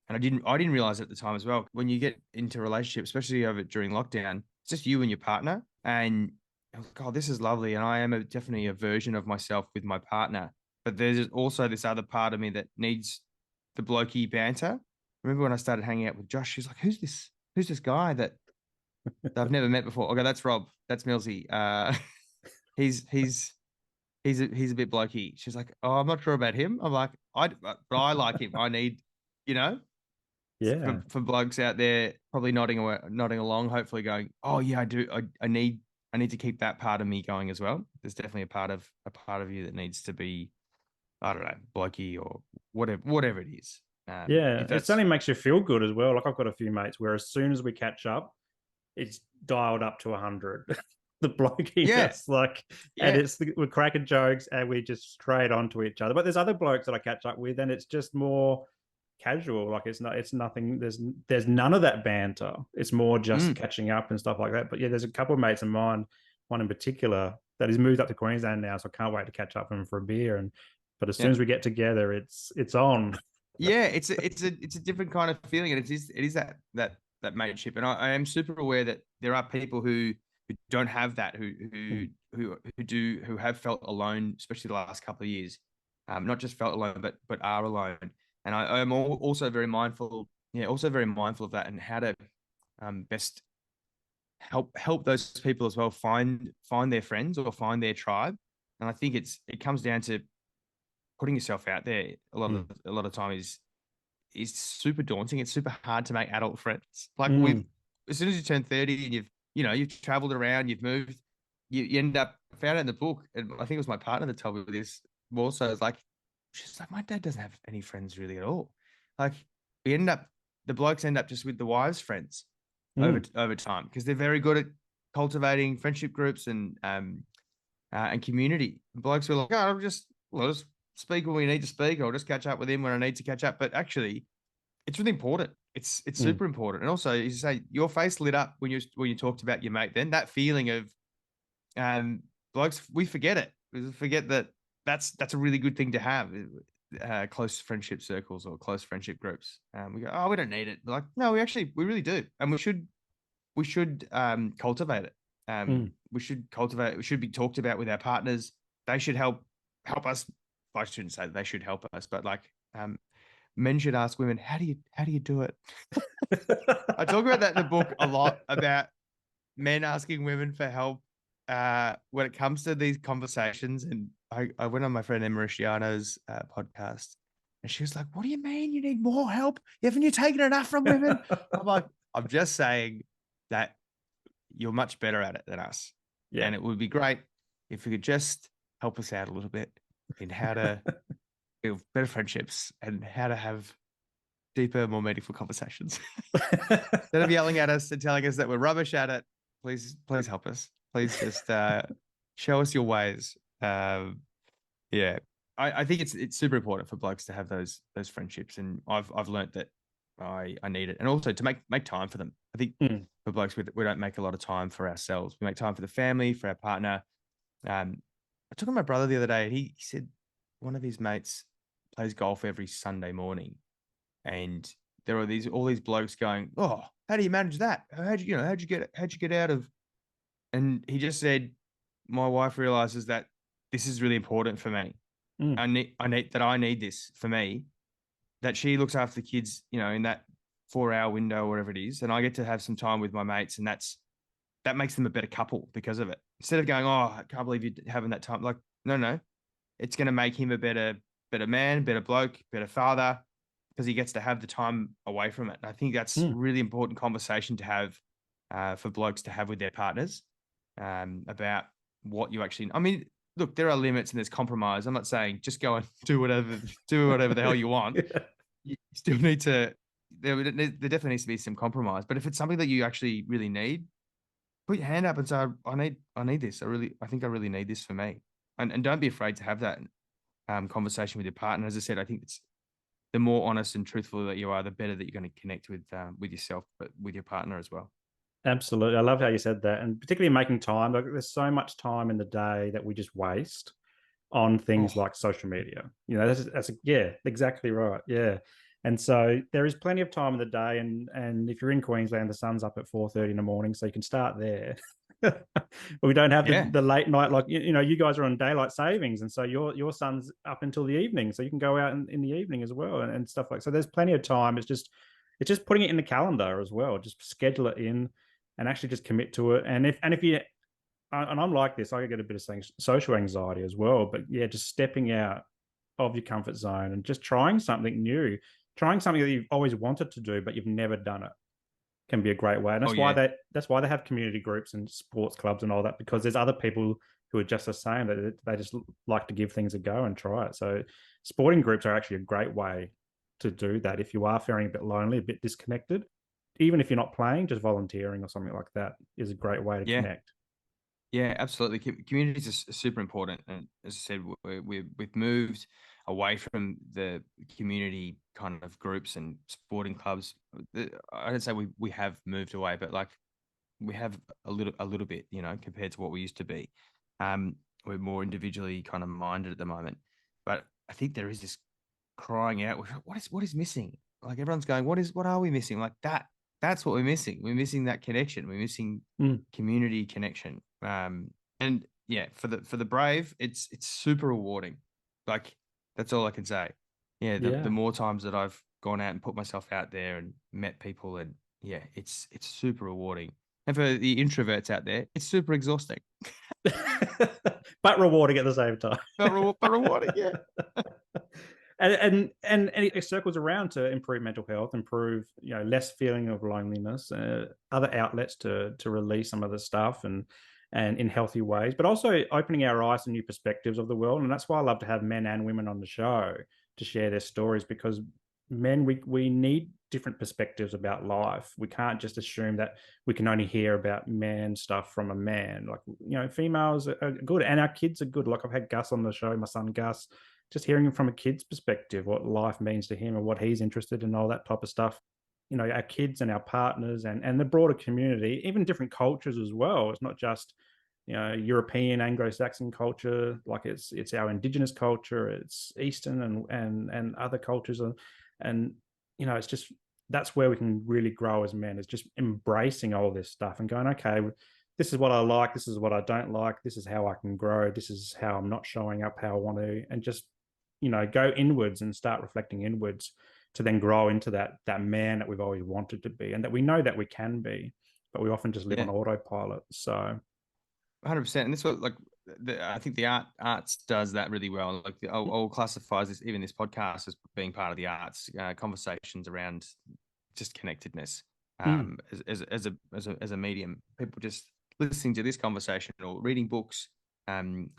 And I didn't realize at the time as well, when you get into relationships, especially during lockdown, it's just you and your partner. And God, this is lovely. And I am definitely a version of myself with my partner. But there's also this other part of me that needs the blokey banter. remember when I started hanging out with Josh, she's like, "Who's this? Who's this guy that I've never met before?" Okay, that's Rob. That's Millsy. He's he's he's a bit blokey. She's like, "Oh, I'm not sure about him." I'm like, but I like him. I need, you know, Yeah. for blokes out there probably nodding along, hopefully going, "Oh yeah, I do. I need to keep that part of me going as well." There's definitely a part of you that needs to be, I don't know, blokey or whatever it is. Yeah. If It that's certainly makes you feel good as well. Like I've got a few mates where as soon as we catch up, it's dialed up to 100. The yeah, blokiness, like, and yeah, we're cracking jokes and we just straight onto each other. But there's other blokes that I catch up with, and it's just more casual. Like it's nothing. There's none of that banter. It's more just mm, catching up and stuff like that. But yeah, there's a couple of mates of mine, one in particular that has moved up to Queensland now, so I can't wait to catch up with him for a beer. And but as yeah. soon as we get together, it's on. Yeah, it's a different kind of feeling, and it is that mateship. And I am super aware that there are people who don't have that, who have felt alone, especially the last couple of years. Not just felt alone, but are alone. And I am also very mindful, also very mindful of that and how to best help those people as well find their friends or find their tribe. And I think it comes down to putting yourself out there a lot of time is super daunting. It's super hard to make adult friends. Like Mm. as soon as you turn 30 and you've traveled around, you've moved, you end up found it in the book. And I think it was my partner that told me this more so. It's like, she's like, my dad doesn't have any friends really at all. Like the blokes end up just with the wives' friends over time because they're very good at cultivating friendship groups and community. Blokes were like, oh, we'll just speak when we need to speak. I'll just catch up with him when I need to catch up. But actually, it's really important. It's Mm. super important. And also, you say your face lit up when you talked about your mate. Then that feeling of blokes, we forget it. We forget that that's a really good thing to have. Close friendship circles or close friendship groups. We go, oh, we don't need it. We're like, no, we really do, and we should cultivate it. Mm. We should cultivate. It should be talked about with our partners. They should help us. I shouldn't say that they should help us, but like men should ask women, how do you do it? I talk about that in the book a lot about men asking women for help when it comes to these conversations. And I went on my friend Emma Risciano's podcast, and she was like, "What do you mean you need more help? Haven't you taken enough from women?" I'm like, I'm just saying that you're much better at it than us. Yeah. And it would be great if you could just help us out a little bit in how to build better friendships and how to have deeper, more meaningful conversations. Instead of yelling at us and telling us that we're rubbish at it, please help us. Please just show us your ways. Yeah. I think it's super important for blokes to have those friendships. And I've learned that I need it. And also to make time for them. I think for blokes, we don't make a lot of time for ourselves. We make time for the family, for our partner. I took on my brother the other day, and he said one of his mates plays golf every Sunday morning, and there are all these blokes going, "Oh, how do you manage that? How'd you get out of?" And he just said, "My wife realizes that this is really important for me. Mm. I need this for me. That she looks after the kids, in that 4 hour window, or whatever it is, and I get to have some time with my mates, and that makes them a better couple because of it. Instead of going, oh, I can't believe you're having that time. Like, no, it's going to make him a better man, better bloke, better father, because he gets to have the time away from it. And I think that's Mm. really important conversation to have for blokes to have with their partners about what you actually. I mean, look, there are limits and there's compromise. I'm not saying just go and do whatever the hell you want. Yeah. You still need to. There definitely needs to be some compromise. But if it's something that you actually really need, put your hand up and say, I need this. I think I really need this for me. And don't be afraid to have that conversation with your partner. As I said, I think it's the more honest and truthful that you are, the better that you're going to connect with yourself, but with your partner as well. Absolutely. I love how you said that. And particularly making time. Like there's so much time in the day that we just waste on things Oh, like social media. Yeah, exactly right. Yeah. And so there is plenty of time in the day. And if you're in Queensland, the sun's up at 4:30 in the morning. So you can start there. But we don't have yeah. the late night, like you guys are on daylight savings, and so your sun's up until the evening. So you can go out in the evening as well and stuff like so. There's plenty of time. It's just it's just putting it in the calendar as well. Just schedule it in and actually just commit to it. And if you and I'm like this, I get a bit of social anxiety as well. But yeah, just stepping out of your comfort zone and just trying something new, trying something that you've always wanted to do but you've never done it can be a great way. And Oh that's why yeah. they have community groups and sports clubs and all that, because there's other people who are just the same, that they just like to give things a go and try it. So sporting groups are actually a great way to do that if you are feeling a bit lonely, a bit disconnected. Even if you're not playing, just volunteering or something like that is a great way to Yeah. connect. Yeah, absolutely. Communities are super important, and as I said, we've moved away from the community kind of groups and sporting clubs. I don't say we have moved away, but like we have a little bit, compared to what we used to be. We're more individually kind of minded at the moment, but I think there is this crying out, what is missing? Like everyone's going, what are we missing? Like that's what we're missing. We're missing that connection. We're missing community connection. And yeah, for the brave, it's super rewarding. Like that's all I can say. Yeah, the more times that I've gone out and put myself out there and met people, and yeah, it's super rewarding. And for the introverts out there, it's super exhausting, but rewarding at the same time. but rewarding. Yeah. And it circles around to improve mental health, improve less feeling of loneliness, other outlets to release some of the stuff and in healthy ways, but also opening our eyes to new perspectives of the world. And that's why I love to have men and women on the show to share their stories, because men, we need different perspectives about life. We can't just assume that we can only hear about man stuff from a man. Like, females are good and our kids are good. Like I've had Gus on the show, my son Gus, just hearing him from a kid's perspective, what life means to him and what he's interested in, all that type of stuff. Our kids and our partners and the broader community, even different cultures as well. It's not just European Anglo-Saxon culture, like it's our indigenous culture, it's Eastern and other cultures, and it's just, that's where we can really grow as men, is just embracing all this stuff and going, okay, this is what I like, this is what I don't like, this is how I can grow, this is how I'm not showing up how I want to, and just go inwards and start reflecting inwards to then grow into that man that we've always wanted to be and that we know that we can be, but we often just live on autopilot. So 100%. And this was like, I think the arts does that really well. Like I'll classify this podcast as being part of the arts, conversations around just connectedness, as a medium. People just listening to this conversation or reading books,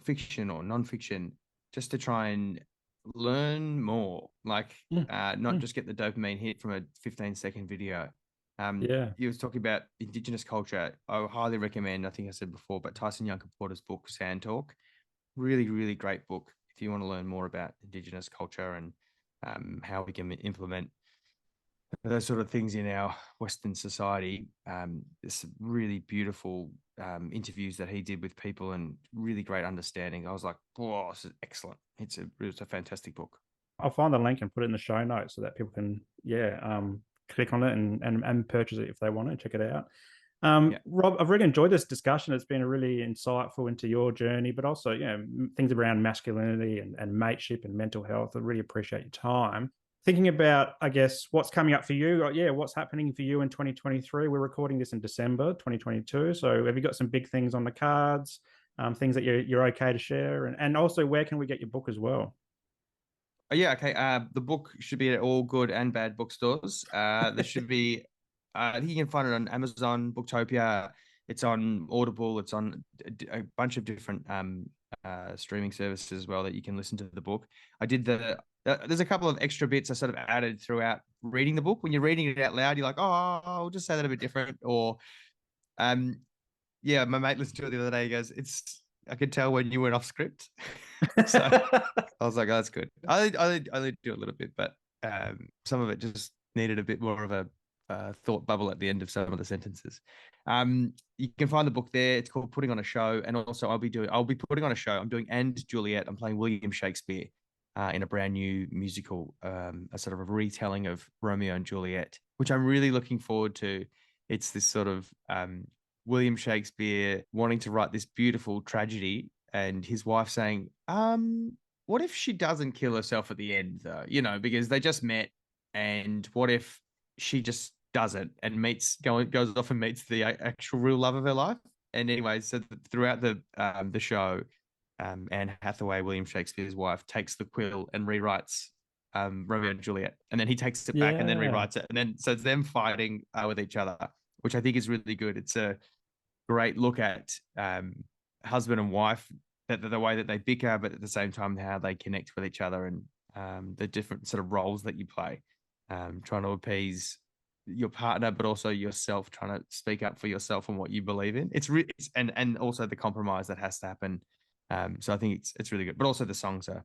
fiction or non-fiction, just to try and learn more. Like not just get the dopamine hit from a 15-second video. You was talking about Indigenous culture. I highly recommend, I think I said before, but Tyson Yunkaporta's book, Sand Talk. Really, really great book if you want to learn more about Indigenous culture and how we can implement those sort of things in our Western society. There's some really beautiful interviews that he did with people and really great understanding. I was like, oh, this is excellent. It's a fantastic book. I'll find the link and put it in the show notes so that people can, click on it and purchase it if they want to check it out. Rob, I've really enjoyed this discussion. It's been really insightful into your journey, but also, things around masculinity and mateship and mental health. I really appreciate your time. Thinking about, I guess, what's coming up for you. What's happening for you in 2023? We're recording this in December 2022. So have you got some big things on the cards, things that you're okay to share? And also, where can we get your book as well? Oh, yeah, okay. The book should be at all good and bad bookstores. There should be, I think you can find it on Amazon, Booktopia. It's on Audible. It's on a bunch of different streaming services as well that you can listen to the book. I did there's a couple of extra bits I sort of added throughout reading the book. When you're reading it out loud, you're like, oh, I'll just say that a bit different. Or, yeah, my mate listened to it the other day. He goes, I could tell when you went off script. So I was like, oh, that's good. I do a little bit, but some of it just needed a bit more of a thought bubble at the end of some of the sentences. You can find the book there. It's called Putting on a Show. And also I'll be putting on a show. I'm doing And Juliet. I'm playing William Shakespeare in a brand new musical, a sort of a retelling of Romeo and Juliet, which I'm really looking forward to. It's this sort of William Shakespeare wanting to write this beautiful tragedy and his wife saying, what if she doesn't kill herself at the end though? Because they just met, and what if she just doesn't and goes off and meets the actual real love of her life. And anyway, so throughout the show, Anne Hathaway, William Shakespeare's wife, takes the quill and rewrites Romeo and Juliet, and then he takes it back and then rewrites it, and then so it's them fighting with each other, which I think is really good. It's a great look at husband and wife, that the way that they bicker, but at the same time how they connect with each other, and the different sort of roles that you play, trying to appease your partner, but also yourself, trying to speak up for yourself and what you believe in. It's really, and also the compromise that has to happen. So I think it's really good, but also the songs are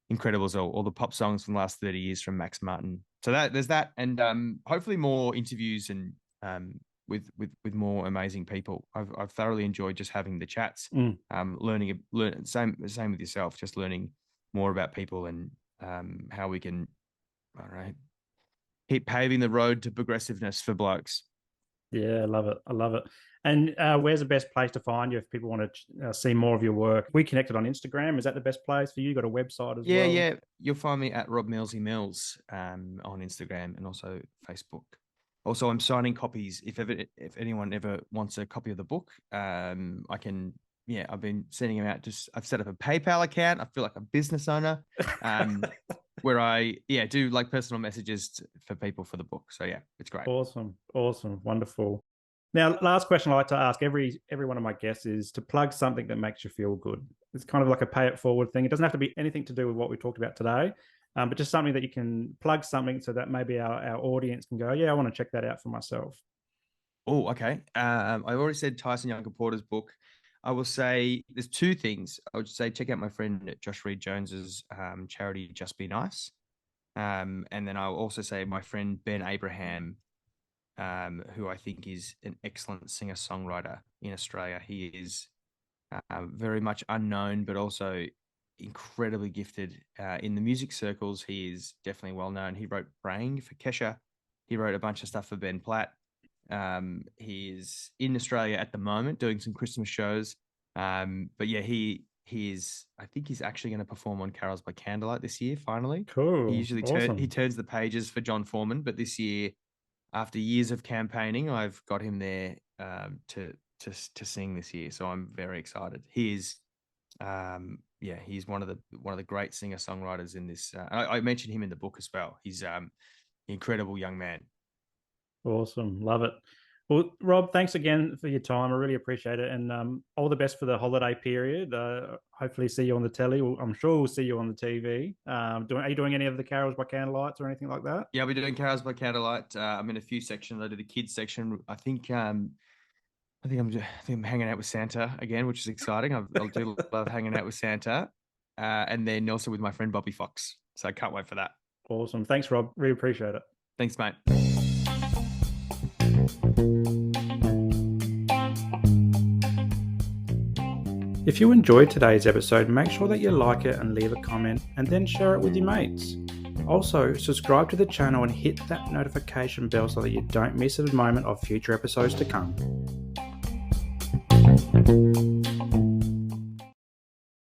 incredible as well. All the pop songs from the last 30 years from Max Martin. So there's that, and hopefully more interviews and with more amazing people. I've thoroughly enjoyed just having the chats, learning same with yourself, just learning more about people and how we can, I don't know, keep paving the road to progressiveness for blokes. Yeah, I love it. I love it. And where's the best place to find you if people want to see more of your work? We connected on Instagram. Is that the best place for you? You got a website as well? Yeah. You'll find me at Rob Millsy Mills on Instagram and also Facebook. Also, I'm signing copies. If anyone ever wants a copy of the book, I can. Yeah, I've been sending them out. I've set up a PayPal account. I feel like a business owner, where I do like personal messages for people for the book. So yeah, it's great. Awesome, wonderful. Now, last question I like to ask every one of my guests is to plug something that makes you feel good. It's kind of like a pay it forward thing. It doesn't have to be anything to do with what we talked about today, but just something that you can plug something so that maybe our audience can go, yeah, I want to check that out for myself. Oh, okay. I've already said Tyson Younger Porter's book. I will say there's two things. I would say check out my friend Josh Reed Jones's charity, Just Be Nice. And then I'll also say my friend Ben Abraham, who I think is an excellent singer-songwriter in Australia. He is very much unknown, but also incredibly gifted in the music circles. He is definitely well known. He wrote Brain for Kesha. He wrote a bunch of stuff for Ben Platt. He is in Australia at the moment doing some Christmas shows. But yeah, he is. I think he's actually going to perform on Carols by Candlelight this year. Finally, cool. He usually awesome. turns the pages for John Foreman, but this year, after years of campaigning, I've got him there to sing this year. So I'm very excited. He is, he's one of the great singer songwriters in this. I mentioned him in the book as well. He's an incredible young man. Awesome. Love it. Well, Rob, thanks again for your time. I really appreciate it. And all the best for the holiday period. Hopefully see you on the telly. I'm sure we'll see you on the TV. Are you doing any of the Carols by Candlelights or anything like that? Yeah, I'll be doing Carols by Candlelight. I'm in a few sections. I do the kids section. I think I'm hanging out with Santa again, which is exciting. I do love hanging out with Santa. And then also with my friend Bobby Fox. So I can't wait for that. Awesome. Thanks, Rob. Really appreciate it. Thanks, mate. If you enjoyed today's episode, make sure that you like it and leave a comment and then share it with your mates. Also, subscribe to the channel and hit that notification bell so that you don't miss a moment of future episodes to come.